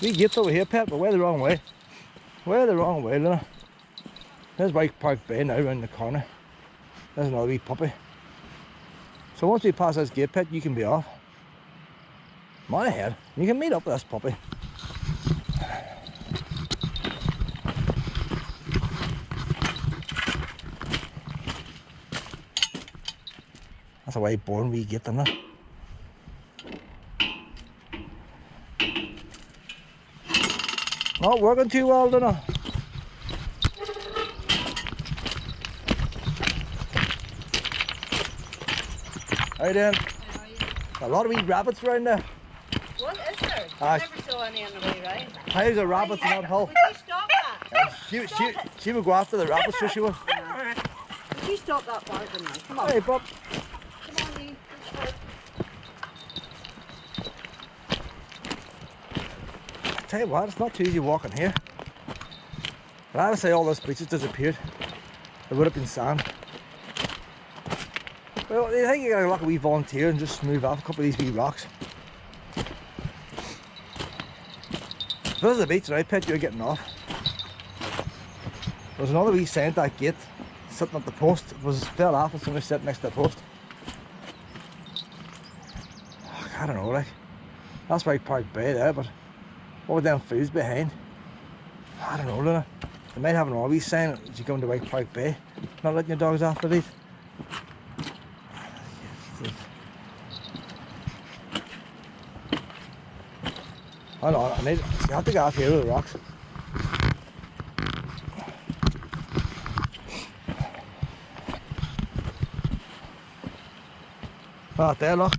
Speaker 1: We get over here, pet, but we're the wrong way. We're the wrong way, Luna. There's White Park Bay now around the corner. There's another wee puppy. So once we pass this gate, pet, you can be off. Come on ahead. You can meet up with this puppy. That's a way boring we get them now. Not working too well, Luna. How you doing?
Speaker 2: How are you?
Speaker 1: A lot of wee rabbits around there.
Speaker 2: What is there? I never saw any on the way round.
Speaker 1: How's a rabbit in that hole?
Speaker 2: Would you stop that?
Speaker 1: She would go after the rabbits, so she would.
Speaker 2: Would you stop that barking now? Come on.
Speaker 1: Hey, Bob.
Speaker 2: Come on, Lee.
Speaker 1: Tell you what, it's not too easy walking here. But I would say all those beaches disappeared. There would have been sand. Well, I think you gotta look a wee volunteer and just move off a couple of these wee rocks. If there's a beach right, pet, you're getting off. There's another wee sign at that gate sitting at the post. It was fell off and somebody sitting next to the post. I don't know, like, that's White Park Bay there, but what with them foods behind? I don't know, Luna. They might have an always sign as you go into White Park Bay, not letting your dogs off the lead. Hold on, you have to get off here with the rocks. Right there, look.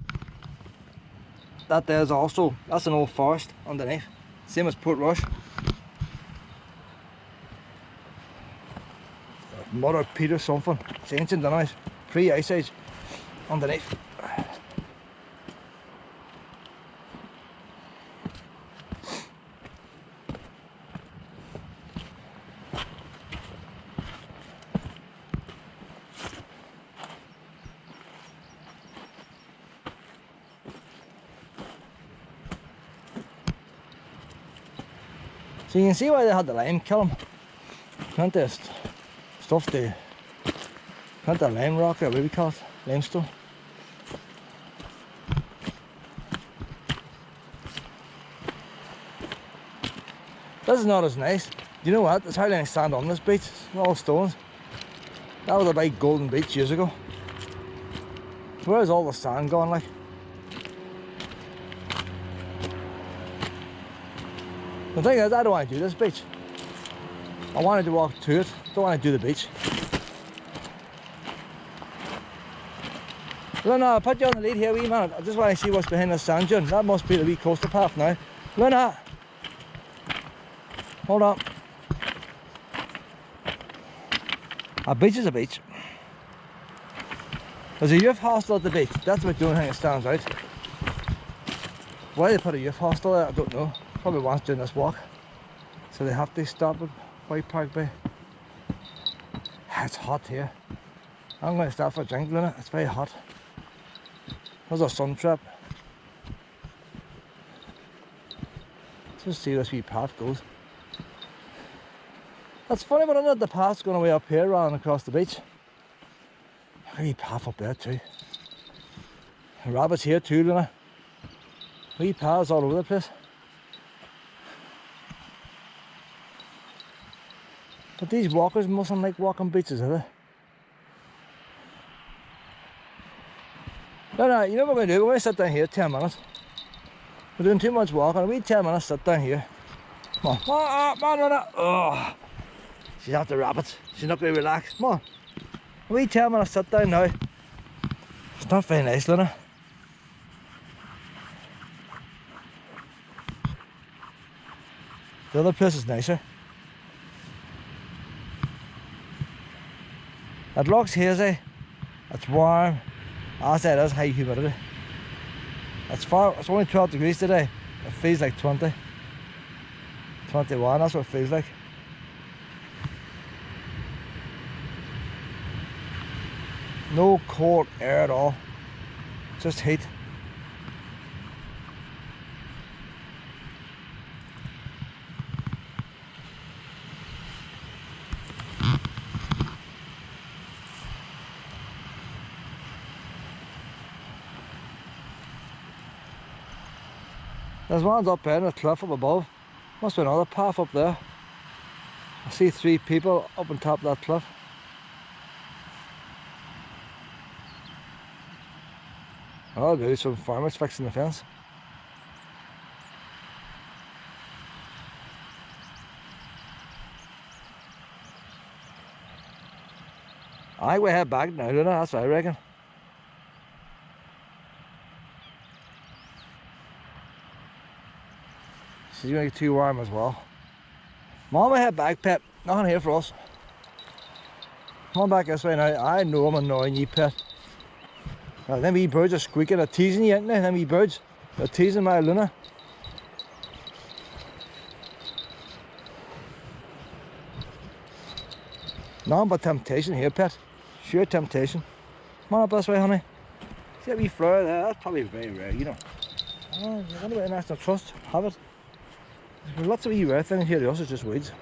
Speaker 1: That there's also, that's an old forest underneath. Same as Port Rush. Mother Peter something. It's ancient and nice. Pre-Ice Age underneath. So you can see why they had the lime kill them. Can't they stuff the, can't the lime rock or what we call it, limestone. This is not as nice. You know what? There's hardly any sand on this beach. It's all stones. That was a big golden beach years ago. Where's all the sand gone, like? The thing is, I don't want to do this beach. I wanted to walk to it, don't want to do the beach. Luna, I'll put you on the lead here, wee man. I just want to see what's behind the sand dune. That must be the wee coastal path now. Luna! Hold on. A beach is a beach. There's a youth hostel at the beach. That's about the only thing that stands out. Why they put a youth hostel there, I don't know. Probably once during this walk. So they have to stop at White Park Bay. It's hot here. I'm going to stop for a drink, Luna. It's very hot. There's a sun trap. Let's just see where this wee path goes. That's funny, but I know the path's going away up here rather than across the beach. There's a wee path up there too. Rabbits here too, Luna. Wee paths all over the place. But these walkers mustn't like walking beaches, are they? No, you know what we're going to do? We're going to sit down here 10 minutes. We're doing too much walking. A wee 10 minutes, sit down here. Come on. Come on, Luna. Oh, she's after rabbits. She's not going to relax. Come on. A wee 10 minutes, sit down now. It's not very nice, Luna. The other place is nicer. It looks hazy, it's warm, as it is high humidity. It's only 12 degrees today, it feels like 20. 21, that's what it feels like. No cold air at all, just heat. There's ones up there in the cliff up above. Must be another path up there. I see 3 people up on top of that cliff. Oh, there's some farmers fixing the fence. I will head back now, don't I? That's what I reckon. She's going to get too warm as well. Mom, I head back, Pet. Nothing here for us. Come on back this way now. I know I'm annoying you, Pet. Them wee birds are squeaking, they're teasing you, ain't they? Them wee birds. They're teasing my Luna. Nothing but temptation here, Pet. Sheer temptation. Come on up this way, honey. See that wee flower there? That's probably very rare, you know. Oh, you're going to be a National Trust. Have it. There's lots of wee rare things here, the others are just weeds.